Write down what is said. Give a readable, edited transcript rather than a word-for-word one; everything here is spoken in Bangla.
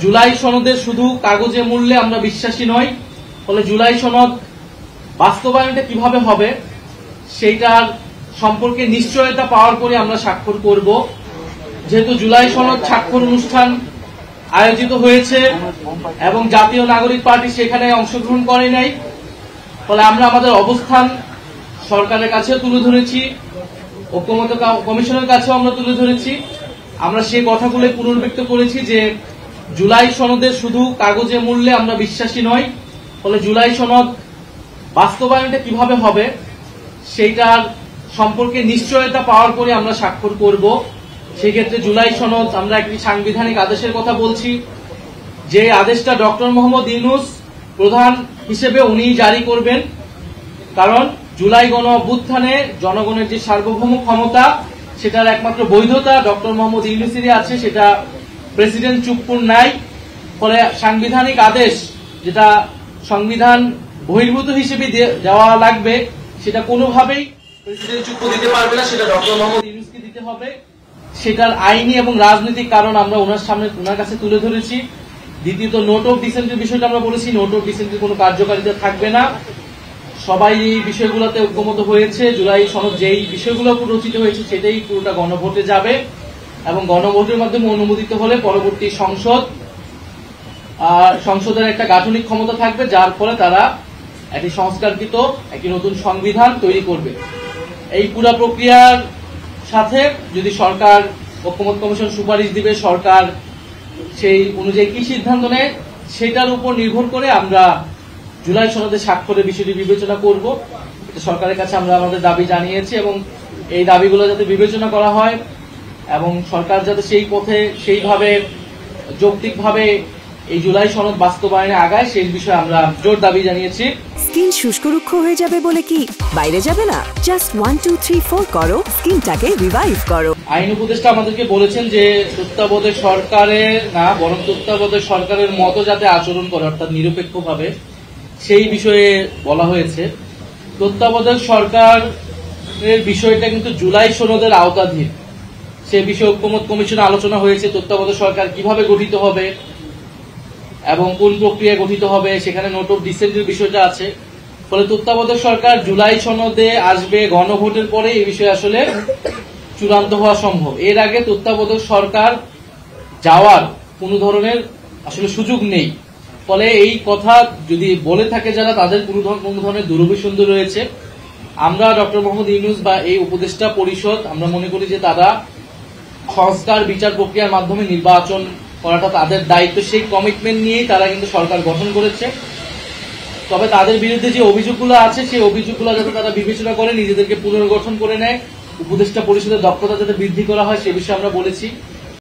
জুলাই সনদের শুধু কাগজে মূল্যে আমরা বিশ্বাসী নই, ফলে জুলাই সনদ বাস্তবায়নটা কিভাবে হবে সেইটার সম্পর্কে নিশ্চয়তা পাওয়ার পরে আমরা স্বাক্ষর করব। যেহেতু জুলাই সনদ স্বাক্ষর অনুষ্ঠান আয়োজিত হয়েছে এবং জাতীয় নাগরিক পার্টি সেখানে অংশগ্রহণ করে নাই, ফলে আমরা আমাদের অবস্থান সরকারের কাছেও তুলে ধরেছি, ঐক্যমত্য কমিশনের কাছেও আমরা তুলে ধরেছি। আমরা সেই কথাগুলো পুনর্ব্যক্ত করেছি যে জুলাই সনদের শুধু কাগজে মূল্যে আমরা বিশ্বাসী নই, ফলে জুলাই সনদ বাস্তবায়নটা কিভাবে হবে সেইটার সম্পর্কে নিশ্চয়তা পাওয়ার পরে আমরা স্বাক্ষর করব। সেক্ষেত্রে জুলাই সনদ আমরা একটি সাংবিধানিক আদেশের কথা বলছি, যে আদেশটা ডক্টর মোহাম্মদ ইউনূস প্রধান হিসেবে উনি জারি করবেন। কারণ জুলাই গণ অভ্যুত্থানে জনগণের যে সার্বভৌম ক্ষমতা সেটার একমাত্র বৈধতা ডক্টর মোহাম্মদ ইউনূসেরই আছে, সেটা প্রেসিডেন্ট চুপ্পুর নাই। ফলে সাংবিধানিক আদেশ যেটা সংবিধান বহির্ভূত হিসেবে দেওয়া লাগবে সেটা কোনোভাবেই প্রেসিডেন্ট চুপ্পু দিতে পারবে না, সেটা ডক্টর মোহাম্মদ ইউনূসকে দিতে হবে। সেটার আইনি এবং রাজনৈতিক কারণ আমরা ওনার কাছে তুলে ধরেছি। দ্বিতীয়ত নোট অফ ডিসেন্টের বিষয়টা আমরা বলেছি, নোট অফ ডিসেন্টের কোনো কার্যকারিতা থাকবে না। সবাই এই বিষয়গুলোতে ঐক্যমত হয়েছে। জুলাই সনদ যেই বিষয়গুলো রচিত হয়েছে সেটাই পুরোটা গণভোটে যাবে এবং গণভোটের মাধ্যমে অনুমোদিত হলে পরবর্তী সংসদের একটা গাঠনিক ক্ষমতা থাকবে, যার ফলে তারা একটি সংস্কারকৃত একটি নতুন সংবিধান তৈরি করবে। এই পুরো প্রক্রিয়ার সাথে যদি সরকার ঐক্যমত্য কমিশন সুপারিশ দিবে, সরকার সেই অনুযায়ী কি সিদ্ধান্ত নেয় সেটার উপর নির্ভর করে আমরা জুলাই সনদে স্বাক্ষরের বিষয়টি বিবেচনা করব। সরকারের কাছে আমরা আমাদের দাবি জানিয়েছি এবং এই দাবিগুলো যাতে বিবেচনা করা হয় এবং সরকার যাতে সেই পথে সেইভাবে যৌক্তিকভাবে এই জুলাই সনদ বাস্তবায়নে আগায় সেই বিষয়ে আমরা জোর দাবি জানিয়েছি। স্কিন শুষ্ক রুক্ষ হয়ে যাবে বলে কি বাইরে যাবে না? জাস্ট 1 2 3 4 করো, স্কিনটাকে রিভাইভ করো। আইন উপদেষ্টা আমাদেরকে বলেছেন যে তত্ত্বাবধায়ক সরকারের না, বরং তত্ত্বাবধায়ক সরকারের মতো যাতে আচরণ করে, অর্থাৎ নিরপেক্ষভাবে, সেই বিষয়ে বলা হয়েছে। তত্ত্বাবধায়ক সরকারের বিষয়টা কিন্তু জুলাই সনদের আওতাধীন। সে বিষয়ে ঐক্যমত্য কমিশনে আলোচনা হয়েছে তত্ত্বাবধায়ক সরকার কিভাবে গঠিত হবে এবং কোন প্রক্রিয়া গঠিত হবে, সেখানে নোট অফ ডিসেন্টের বিষয়টা আছে। ফলে তত্ত্বাবধায়ক সরকার জুলাই সনদে আসবে গণভোটের পরে এই বিষয়ে আসলে চূড়ান্ত হওয়া সম্ভব। এর আগে তত্ত্বাবধায়ক সরকার যাওয়ার কোনো ধরনের আসলে সুযোগ নেই। ফলে এই কথা যদি বলে থাকে যারা, তাদের কোনো ধরনের দুরভিসন্ধি রয়েছে। আমরা ডক্টর মোহাম্মদ ইউনূস বা এই উপদেষ্টা পরিষদ আমরা মনে করি যে তারা সংস্কার বিচার প্রক্রিয়ার মাধ্যমে নির্বাচন করাটা তাদের দায়িত্ব, সেই কমিটমেন্ট নিয়েই তারা কিন্তু সরকার গঠন করেছে। তবে তাদের বিরুদ্ধে যে অভিযোগগুলো আছে সেই অভিযোগগুলো যাতে তারা বিবেচনা করে নিজেদেরকে পুনর্গঠন করে নেয়, উপদেষ্টা পরিষদের দক্ষতা যাতে বৃদ্ধি করা হয় সে বিষয়ে আমরা বলেছি।